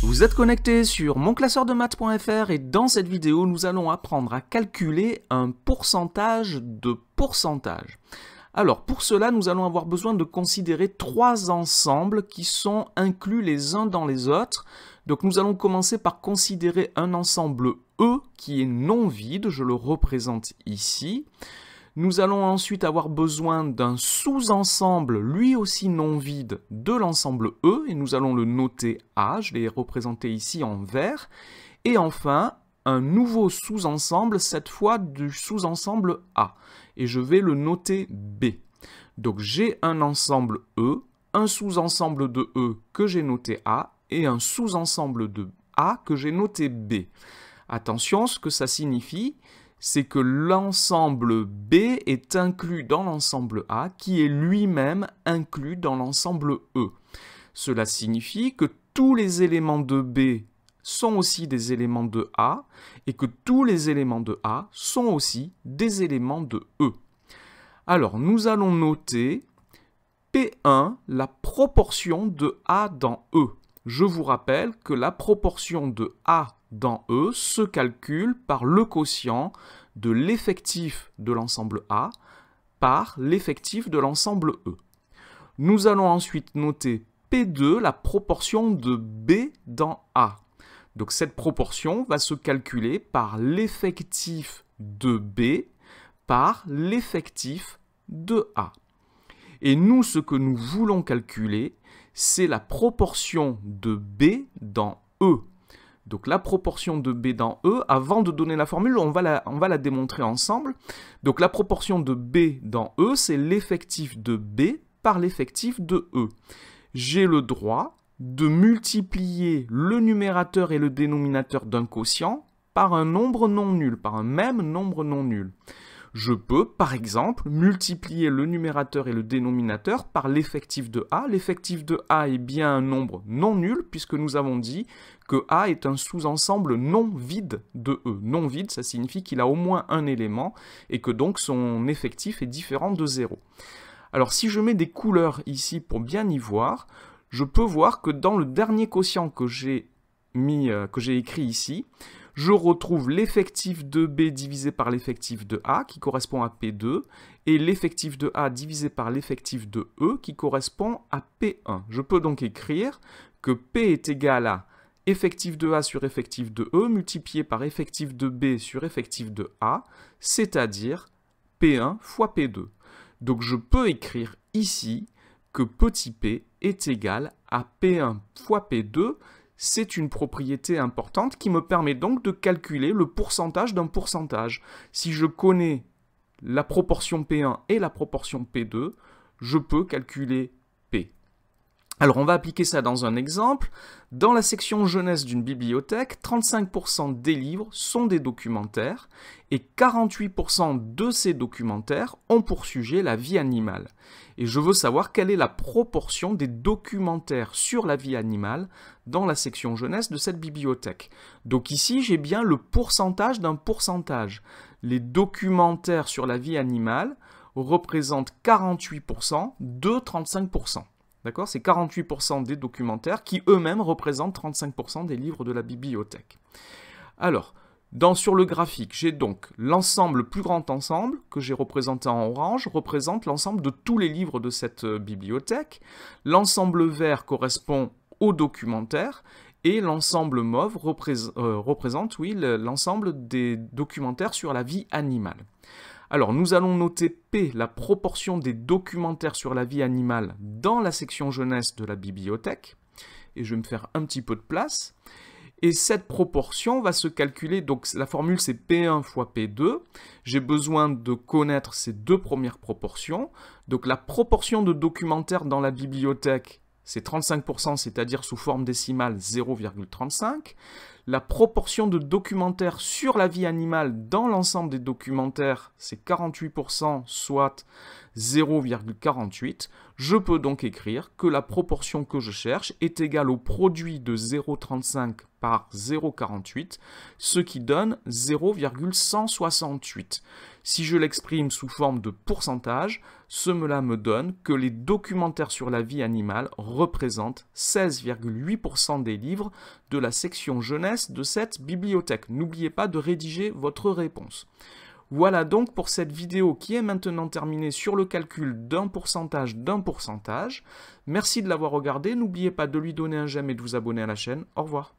Vous êtes connecté sur monclasseurdemaths.fr et dans cette vidéo, nous allons apprendre à calculer un pourcentage de pourcentage. Alors pour cela, nous allons avoir besoin de considérer trois ensembles qui sont inclus les uns dans les autres. Donc nous allons commencer par considérer un ensemble E qui est non vide, je le représente ici. Nous allons ensuite avoir besoin d'un sous-ensemble, lui aussi non vide, de l'ensemble E, et nous allons le noter A, je l'ai représenté ici en vert. Et enfin, un nouveau sous-ensemble, cette fois du sous-ensemble A, et je vais le noter B. Donc j'ai un ensemble E, un sous-ensemble de E que j'ai noté A, et un sous-ensemble de A que j'ai noté B. Attention, ce que ça signifie, c'est que l'ensemble B est inclus dans l'ensemble A, qui est lui-même inclus dans l'ensemble E. Cela signifie que tous les éléments de B sont aussi des éléments de A, et que tous les éléments de A sont aussi des éléments de E. Alors, nous allons noter P1, la proportion de A dans E. Je vous rappelle que la proportion de A dans E se calcule par le quotient de l'effectif de l'ensemble A par l'effectif de l'ensemble E. Nous allons ensuite noter P2, la proportion de B dans A. Donc cette proportion va se calculer par l'effectif de B par l'effectif de A. Et nous, ce que nous voulons calculer, c'est la proportion de B dans E. Donc la proportion de B dans E, avant de donner la formule, on va la démontrer ensemble. Donc la proportion de B dans E, c'est l'effectif de B par l'effectif de E. J'ai le droit de multiplier le numérateur et le dénominateur d'un quotient par un nombre non nul, par un même nombre non nul. Je peux, par exemple, multiplier le numérateur et le dénominateur par l'effectif de A. L'effectif de A est bien un nombre non nul, puisque nous avons dit que A est un sous-ensemble non vide de E. Non vide, ça signifie qu'il a au moins un élément, et que donc son effectif est différent de 0. Alors si je mets des couleurs ici pour bien y voir, je peux voir que dans le dernier quotient que j'ai écrit ici, je retrouve l'effectif de B divisé par l'effectif de A, qui correspond à P2, et l'effectif de A divisé par l'effectif de E, qui correspond à P1. Je peux donc écrire que P est égal à effectif de A sur effectif de E, multiplié par effectif de B sur effectif de A, c'est-à-dire P1 fois P2. Donc je peux écrire ici que petit p est égal à P1 fois P2, c'est une propriété importante qui me permet donc de calculer le pourcentage d'un pourcentage. Si je connais la proportion P1 et la proportion P2, je peux calculer P. Alors on va appliquer ça dans un exemple. Dans la section jeunesse d'une bibliothèque, 35% des livres sont des documentaires et 48% de ces documentaires ont pour sujet la vie animale. Et je veux savoir quelle est la proportion des documentaires sur la vie animale dans la section jeunesse de cette bibliothèque. Donc ici, j'ai bien le pourcentage d'un pourcentage. Les documentaires sur la vie animale représentent 48% de 35%. D'accord ? C'est 48% des documentaires qui eux-mêmes représentent 35% des livres de la bibliothèque. Alors, sur le graphique, j'ai donc l'ensemble, le plus grand ensemble, que j'ai représenté en orange, représente l'ensemble de tous les livres de cette bibliothèque. L'ensemble vert correspond aux documentaires et l'ensemble mauve représente l'ensemble des documentaires sur la vie animale. Alors, nous allons noter P, la proportion des documentaires sur la vie animale dans la section jeunesse de la bibliothèque. Et je vais me faire un petit peu de place. Et cette proportion va se calculer, donc la formule c'est P1 fois P2. J'ai besoin de connaître ces deux premières proportions. Donc la proportion de documentaires dans la bibliothèque, c'est 35%, c'est-à-dire sous forme décimale 0,35. La proportion de documentaires sur la vie animale dans l'ensemble des documentaires, c'est 48%, soit 0,48. Je peux donc écrire que la proportion que je cherche est égale au produit de 0,35 par 0,48, ce qui donne 0,168. Si je l'exprime sous forme de pourcentage, cela me donne que les documentaires sur la vie animale représentent 16,8% des livres de la section jeunesse de cette bibliothèque. N'oubliez pas de rédiger votre réponse. Voilà donc pour cette vidéo qui est maintenant terminée sur le calcul d'un pourcentage. Merci de l'avoir regardé, n'oubliez pas de lui donner un j'aime et de vous abonner à la chaîne. Au revoir.